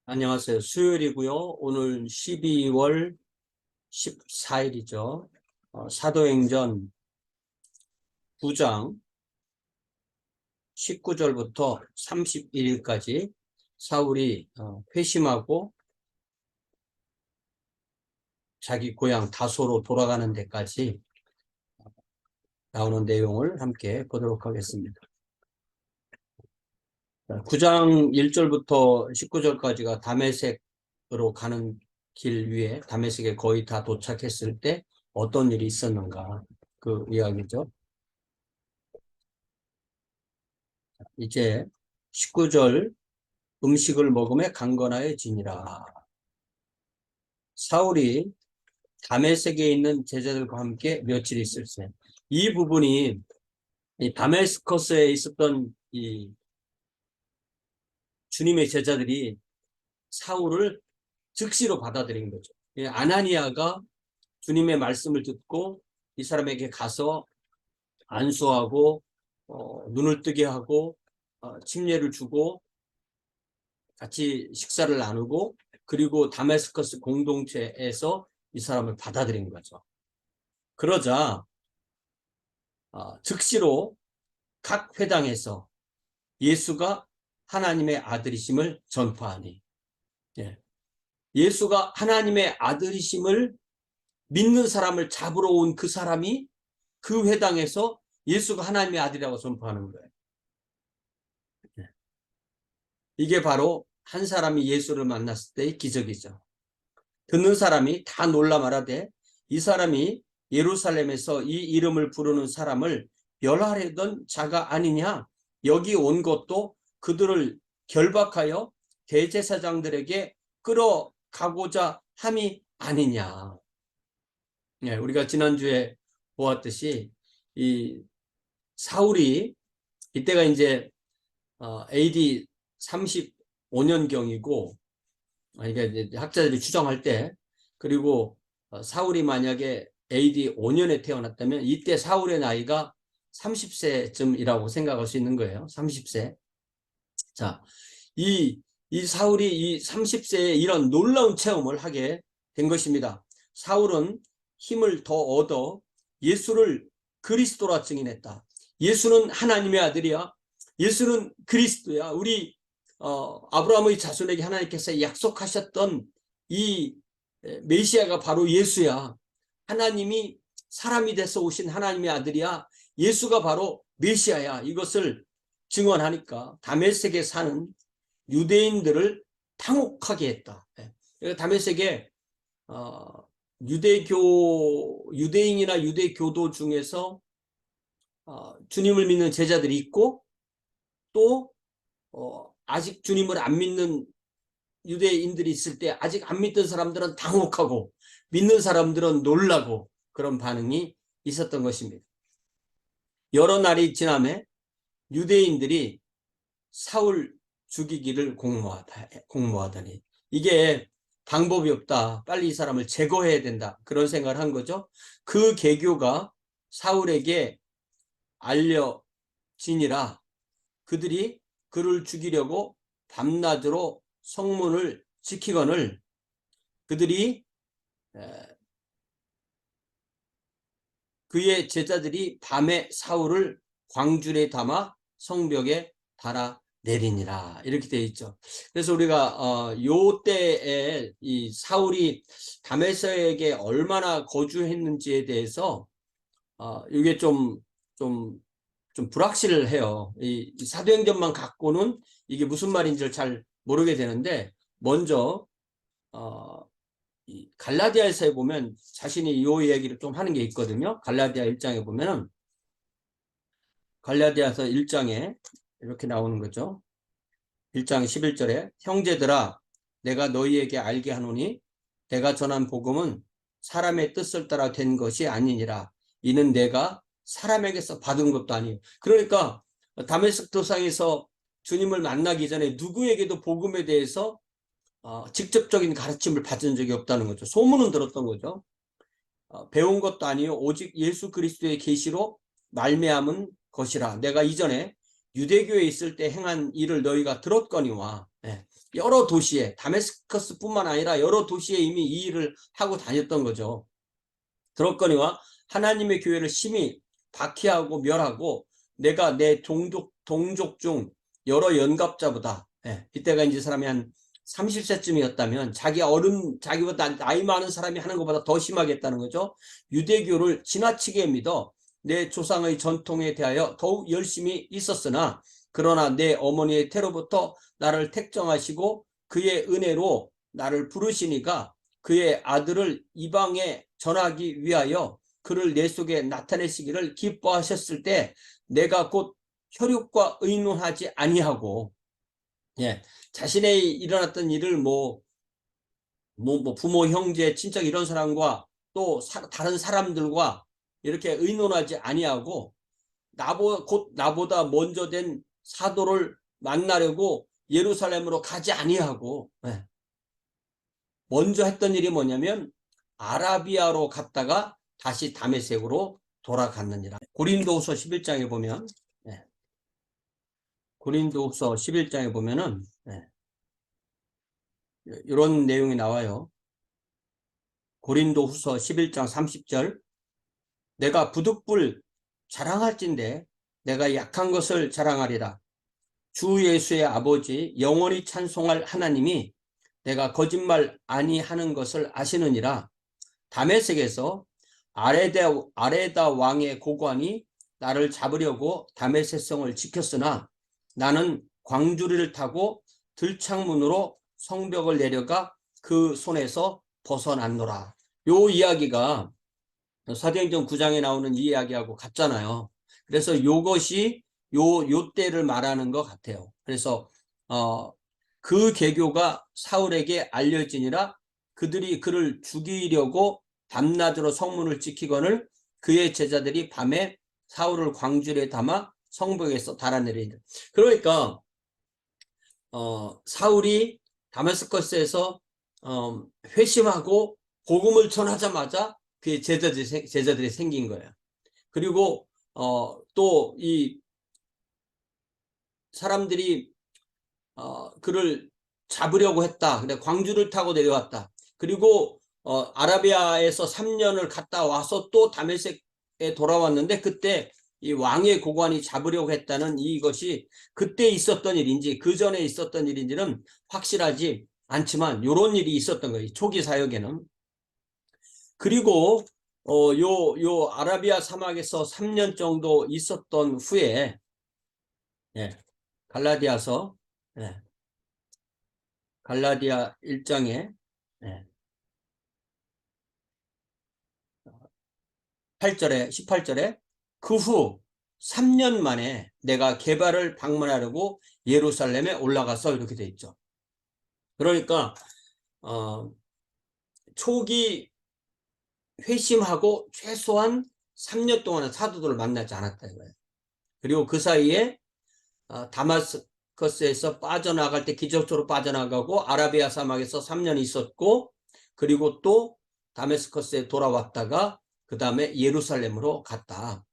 안녕하세요. 수요일이고요. 오늘 12월 14일이죠. 사도행전 9장 19절부터 31일까지 사울이 회심하고 자기 고향 다소로 돌아가는 데까지 나오는 내용을 함께 보도록 하겠습니다. 9장 1절부터 19절까지가 다메섹으로 가는 길 위에 다메섹에 거의 다 도착했을 때 어떤 일이 있었는가 그 이야기죠. 이제 19절 음식을 먹음에 강건하여지니라. 사울이 다메섹에 있는 제자들과 함께 며칠 있을세. 이 부분이 이 다메스커스에 있었던 이 주님의 제자들이 사울을 즉시로 받아들인 거죠. 아나니아가 주님의 말씀을 듣고 이 사람에게 가서 안수하고 눈을 뜨게 하고 침례를 주고 같이 식사를 나누고 그리고 다메스커스 공동체에서 이 사람을 받아들인 거죠. 그러자 즉시로 각 회당에서 예수가 하나님의 아들이심을 전파하니, 예수가 하나님의 아들이심을 믿는 사람을 잡으러 온 그 사람이 그 회당에서 예수가 하나님의 아들이라고 전파하는 거예요. 이게 바로 한 사람이 예수를 만났을 때의 기적이죠. 듣는 사람이 다 놀라 말하되 이 사람이 예루살렘에서 이 이름을 부르는 사람을 멸하려던 자가 아니냐. 여기 온 것도 그들을 결박하여 대제사장들에게 끌어가고자 함이 아니냐. 우리가 지난주에 보았듯이 이 사울이 이때가 이제 AD 35년경이고 이게 학자들이 추정할 때, 그리고 사울이 만약에 AD 5년에 태어났다면 이때 사울의 나이가 30세쯤이라고 생각할 수 있는 거예요. 30세. 자, 이 사울이 이 30세에 이런 놀라운 체험을 하게 된 것입니다. 사울은 힘을 더 얻어 예수를 그리스도라 증인했다. 예수는 하나님의 아들이야. 예수는 그리스도야. 우리 아브라함의 자손에게 하나님께서 약속하셨던 이 메시아가 바로 예수야. 하나님이 사람이 돼서 오신 하나님의 아들이야. 예수가 바로 메시아야. 이것을 증언하니까 다메섹에 사는 유대인들을 당혹하게 했다. 다메섹에 유대인이나 유대교도 중에서 주님을 믿는 제자들이 있고 또 아직 주님을 안 믿는 유대인들이 있을 때 아직 안 믿던 사람들은 당혹하고 믿는 사람들은 놀라고 그런 반응이 있었던 것입니다. 여러 날이 지나매 유대인들이 사울 죽이기를 공모하다니 이게 방법이 없다. 빨리 이 사람을 제거해야 된다. 그런 생각을 한 거죠. 그 계교가 사울에게 알려지니라 그들이 그를 죽이려고 밤낮으로 성문을 지키거늘 그들이 그의 제자들이 밤에 사울을 광줄에 담아 성벽에 달아 내리니라 이렇게 되어 있죠. 그래서 우리가 요 때에 이 사울이 다메섹에 얼마나 거주했는지에 대해서 이게 좀 불확실해요. 이 사도행전만 갖고는 이게 무슨 말인지를 잘 모르게 되는데, 먼저 이 갈라디아서에 보면 자신이 이 이야기를 좀 하는 게 있거든요. 갈라디아 1장에 보면은 갈라디아서 1장에 이렇게 나오는 거죠. 1장 11절에 형제들아 내가 너희에게 알게 하노니 내가 전한 복음은 사람의 뜻을 따라 된 것이 아니니라. 이는 내가 사람에게서 받은 것도 아니에요. 그러니까 다메섹 도상에서 주님을 만나기 전에 누구에게도 복음에 대해서 직접적인 가르침을 받은 적이 없다는 거죠. 소문은 들었던 거죠. 배운 것도 아니요 오직 예수 그리스도의 계시로 말미암은 것이라. 내가 이전에 유대교에 있을 때 행한 일을 너희가 들었거니와. 여러 도시에, 다메스커스뿐만 아니라 여러 도시에 이미 이 일을 하고 다녔던 거죠. 그렇거니와 하나님의 교회를 심히 박해하고 멸하고 내가 내 동족 중 여러 연갑자보다, 이때가 이제 사람이 한 30세쯤이었다면 자기보다 나이 많은 사람이 하는 것보다 더 심하겠다는 거죠. 유대교를 지나치게 믿어 내 조상의 전통에 대하여 더욱 열심히 있었으나 그러나 내 어머니의 태로부터 나를 택정하시고 그의 은혜로 나를 부르시니까 그의 아들을 이방에 전하기 위하여 그를 내 속에 나타내시기를 기뻐하셨을 때 내가 곧 혈육과 의논하지 아니하고, 자신의 일어났던 일을 부모, 형제, 친척 이런 사람과 또 다른 사람들과 이렇게 의논하지 아니하고 곧 나보다 먼저 된 사도를 만나려고 예루살렘으로 가지 아니하고, 먼저 했던 일이 뭐냐면 아라비아로 갔다가 다시 다메섹으로 돌아갔느니라. 고린도후서 11장에 보면, 고린도후서 11장에 보면은 이런 내용이 나와요. 고린도후서 11장 30절, 내가 부득불 자랑할진대 내가 약한 것을 자랑하리라. 주 예수의 아버지 영원히 찬송할 하나님이 내가 거짓말 아니하는 것을 아시느니라. 다메섹에서 아레다 왕의 고관이 나를 잡으려고 다메섹성을 지켰으나 나는 광주리를 타고 들창문으로 성벽을 내려가 그 손에서 벗어났노라. 요 이야기가 사도행전 9장에 나오는 이 이야기하고 같잖아요. 그래서 요것이 요 때를 말하는 것 같아요. 그래서 그 계교가 사울에게 알려지니라. 그들이 그를 죽이려고 밤낮으로 성문을 지키거늘 그의 제자들이 밤에 사울을 광주리에 담아 성벽에서 달아내리니라. 그러니까 사울이 다메스커스에서 회심하고 복음을 전하자마자 그의 제자들이 생긴 거예요. 그리고 또 이 사람들이 그를 잡으려고 했다. 근데 광주를 타고 내려왔다. 그리고 아라비아에서 3년을 갔다 와서 또 다메섹에 돌아왔는데 그때 이 왕의 고관이 잡으려고 했다는 이것이 그때 있었던 일인지 그 전에 있었던 일인지는 확실하지 않지만 이런 일이 있었던 거예요. 초기 사역에는. 그리고 요 아라비아 사막에서 3년 정도 있었던 후에 갈라디아서 갈라디아 1장에 18절에 그 후 3년 만에 내가 게바를 방문하려고 예루살렘에 올라가서 이렇게 돼 있죠. 그러니까 초기 회심하고 최소한 3년 동안은 사도들을 만나지 않았다 이거예요. 그리고 그 사이에 다마스커스에서 빠져나갈 때 기적적으로 빠져나가고 아라비아 사막에서 3년 있었고 그리고 또 다메스커스에 돌아왔다가 그 다음에 예루살렘으로 갔다.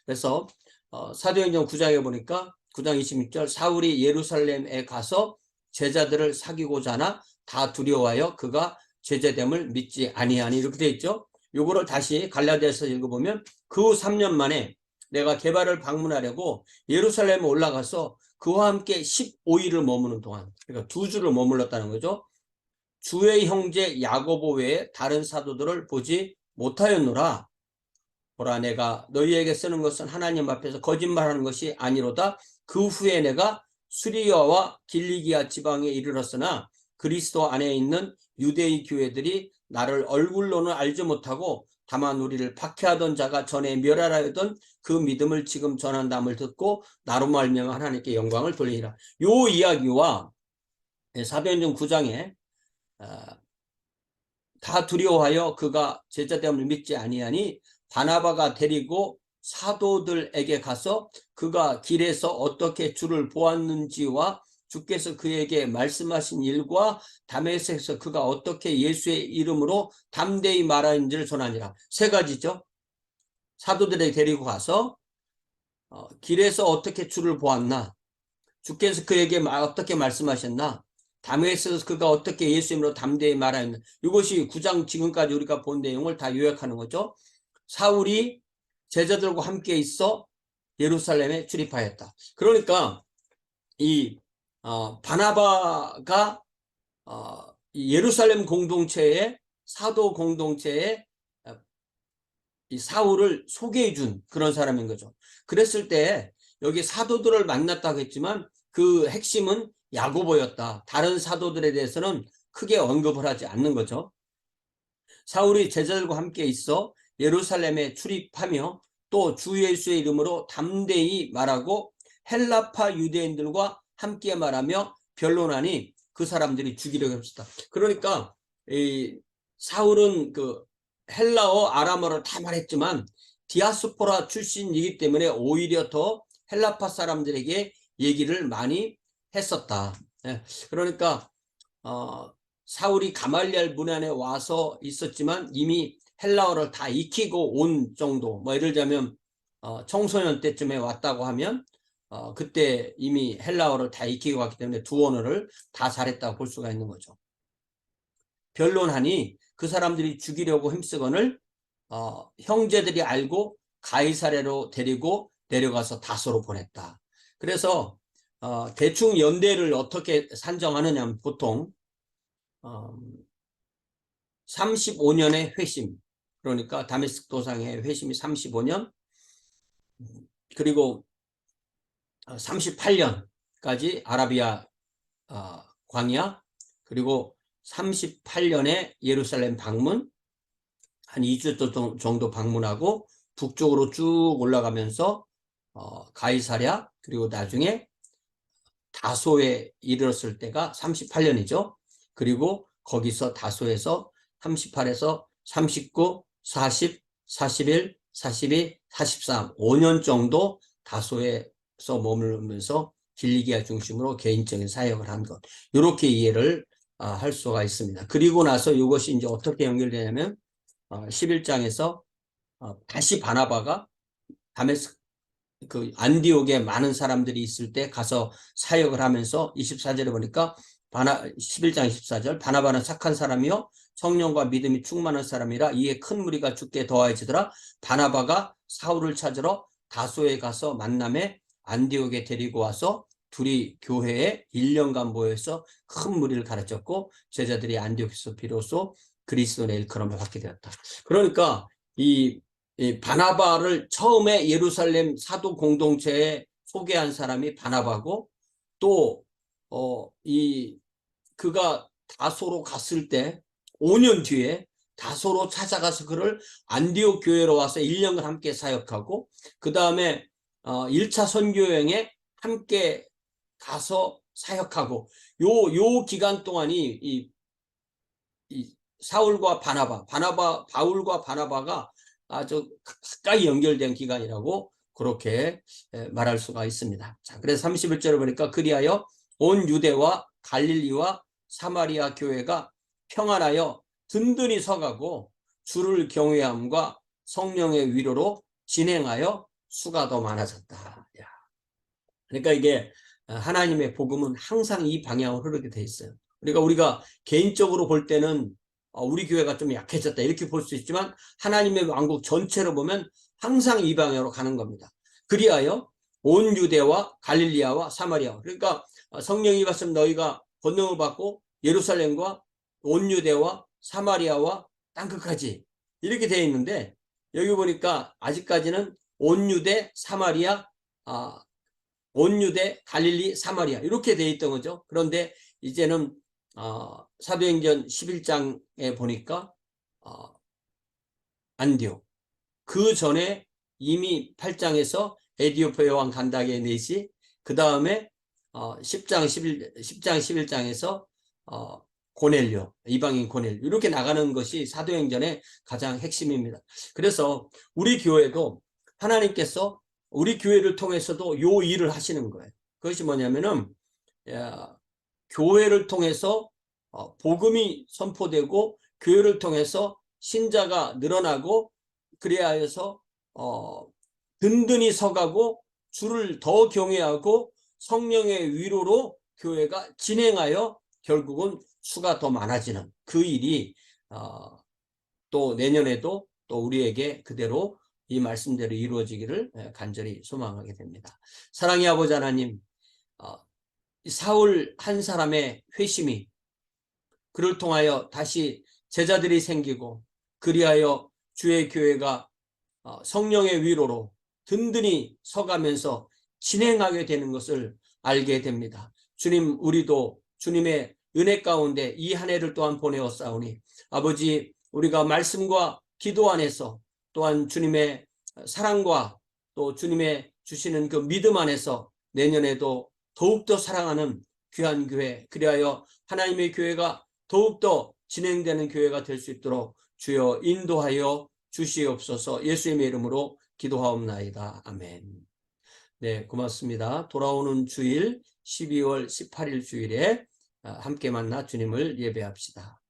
그래서 사도행전 9장에 보니까 9장 26절 사울이 예루살렘에 가서 제자들을 사귀고자 하나 다 두려워하여 그가 제자됨을 믿지 아니하니 이렇게 돼 있죠. 요거를 다시 갈라디아서 읽어보면 그 후 3년 만에 내가 게바를 방문하려고 예루살렘에 올라가서 그와 함께 15일을 머무는 동안, 그러니까 2주를 머물렀다는 거죠. 주의 형제 야고보 외에 다른 사도들을 보지 못하였노라. 보라, 내가 너희에게 쓰는 것은 하나님 앞에서 거짓말하는 것이 아니로다. 그 후에 내가 수리아와 길리기아 지방에 이르렀으나 그리스도 안에 있는 유대의 교회들이 나를 얼굴로는 알지 못하고 다만 우리를 박해하던 자가 전에 멸하라던 그 믿음을 지금 전한다음을 듣고 나로 말미암아 하나님께 영광을 돌리니라. 요 이야기와 사도행전 9장에 다 두려워하여 그가 제자됨을 믿지 아니하니 바나바가 데리고 사도들에게 가서 그가 길에서 어떻게 주를 보았는지와 주께서 그에게 말씀하신 일과 다메섹에서 그가 어떻게 예수의 이름으로 담대히 말하는지를 전하니라. 3가지죠. 사도들에게 데리고 가서 길에서 어떻게 주를 보았나, 주께서 그에게 어떻게 말씀하셨나, 다메스크가 어떻게 예수님으로 담대히 말하였나. 이것이 9장 지금까지 우리가 본 내용을 다 요약하는 거죠. 사울이 제자들과 함께 있어 예루살렘에 출입하였다. 그러니까 이 바나바가 이 예루살렘 공동체의 사도 공동체에 이 사울을 소개해 준 그런 사람인 거죠. 그랬을 때 여기 사도들을 만났다고 했지만 그 핵심은 야고보였다. 다른 사도들에 대해서는 크게 언급을 하지 않는 거죠. 사울이 제자들과 함께 있어 예루살렘에 출입하며 또 주 예수의 이름으로 담대히 말하고 헬라파 유대인들과 함께 말하며 변론하니 그 사람들이 죽이려고 했다. 그러니까 이 사울은 그 헬라어, 아람어를 다 말했지만 디아스포라 출신이기 때문에 오히려 더 헬라파 사람들에게 얘기를 많이 했었다. 그러니까 사울이 가말리엘 문안에 와서 있었지만 이미 헬라어를 다 익히고 온 정도. 뭐 예를 들자면 청소년 때쯤에 왔다고 하면 그때 이미 헬라어를 다 익히고 왔기 때문에 두 언어를 다 잘했다고 볼 수가 있는 거죠. 변론하니 그 사람들이 죽이려고 힘쓰거늘 형제들이 알고 가이사랴로 데리고 내려가서 다소로 보냈다. 그래서 대충 연대를 어떻게 산정하느냐면 보통 35년의 회심, 그러니까 다메스크 도상의 회심이 35년, 그리고 38년까지 아라비아 광야, 그리고 38년에 예루살렘 방문, 한 2주 정도 방문하고 북쪽으로 쭉 올라가면서 가이사랴, 그리고 나중에 다소에 이르렀을 때가 38년이죠. 그리고 거기서 다소에서 38에서 39, 40, 41, 42, 43, 5년 정도 다소에서 머물면서 길리기아 중심으로 개인적인 사역을 한 것. 이렇게 이해를 할 수가 있습니다. 그리고 나서 이것이 이제 어떻게 연결되냐면 11장에서 다시 바나바가 다메스크 그 안디옥에 많은 사람들이 있을 때 가서 사역을 하면서 24절에 보니까 11장 24절 바나바는 착한 사람이요 성령과 믿음이 충만한 사람이라 이에 큰 무리가 죽게 더해지더라. 바나바가 사울을 찾으러 다소에 가서 만남에 안디옥에 데리고 와서 둘이 교회에 1년간 모여서 큰 무리를 가르쳤고 제자들이 안디옥에서 비로소 그리스도의 일컬음을 받게 되었다. 그러니까 이 바나바를 처음에 예루살렘 사도 공동체에 소개한 사람이 바나바고 또 그가 다소로 갔을 때 5년 뒤에 다소로 찾아가서 그를 안디옥 교회로 와서 1년간 함께 사역하고 그 다음에 1차 선교여행에 함께 가서 사역하고 요 기간 동안이 이 사울과 바울과 바나바가 아주 가까이 연결된 기간이라고 그렇게 말할 수가 있습니다. 자, 그래서 31절에 보니까 그리하여 온 유대와 갈릴리와 사마리아 교회가 평안하여 든든히 서가고 주를 경외함과 성령의 위로로 진행하여 수가 더 많아졌다. 그러니까 이게 하나님의 복음은 항상 이 방향으로 흐르게 돼 있어요. 그러니까 우리가 개인적으로 볼 때는 우리 교회가 좀 약해졌다 이렇게 볼 수 있지만 하나님의 왕국 전체로 보면 항상 이 방향으로 가는 겁니다. 그리하여 온 유대와 갈릴리아와 사마리아, 그러니까 성령이 임하시면 너희가 권능을 받고 예루살렘과 온 유대와 사마리아와 땅끝까지 이렇게 되어 있는데 여기 보니까 아직까지는 온 유대, 사마리아, 온 유대, 갈릴리, 사마리아 이렇게 되어 있던 거죠. 그런데 이제는 사도행전 11장에 보니까 안디옥, 그 전에 이미 8장에서 에디오피아 왕 간다게 넷이, 그 다음에 10장 11장에서 고넬료, 이방인 고넬료 이렇게 나가는 것이 사도행전의 가장 핵심입니다. 그래서 우리 교회도 하나님께서 우리 교회를 통해서도 요 일을 하시는 거예요. 그것이 뭐냐면은 교회를 통해서 복음이 선포되고 교회를 통해서 신자가 늘어나고 그래야 해서 든든히 서가고 주를 더 경외하고 성령의 위로로 교회가 진행하여 결국은 수가 더 많아지는 그 일이 또 내년에도 또 우리에게 그대로 이 말씀대로 이루어지기를 간절히 소망하게 됩니다. 사랑의 아버지 하나님, 사울 한 사람의 회심이 그를 통하여 다시 제자들이 생기고 그리하여 주의 교회가 성령의 위로로 든든히 서가면서 진행하게 되는 것을 알게 됩니다. 주님, 우리도 주님의 은혜 가운데 이 한 해를 또한 보내었사오니 아버지, 우리가 말씀과 기도 안에서 또한 주님의 사랑과 또 주님의 주시는 그 믿음 안에서 내년에도 더욱더 사랑하는 귀한 교회, 그리하여 하나님의 교회가 더욱더 진행되는 교회가 될 수 있도록 주여 인도하여 주시옵소서. 예수님의 이름으로 기도하옵나이다. 아멘. 네, 고맙습니다. 돌아오는 주일 12월 18일 주일에 함께 만나 주님을 예배합시다.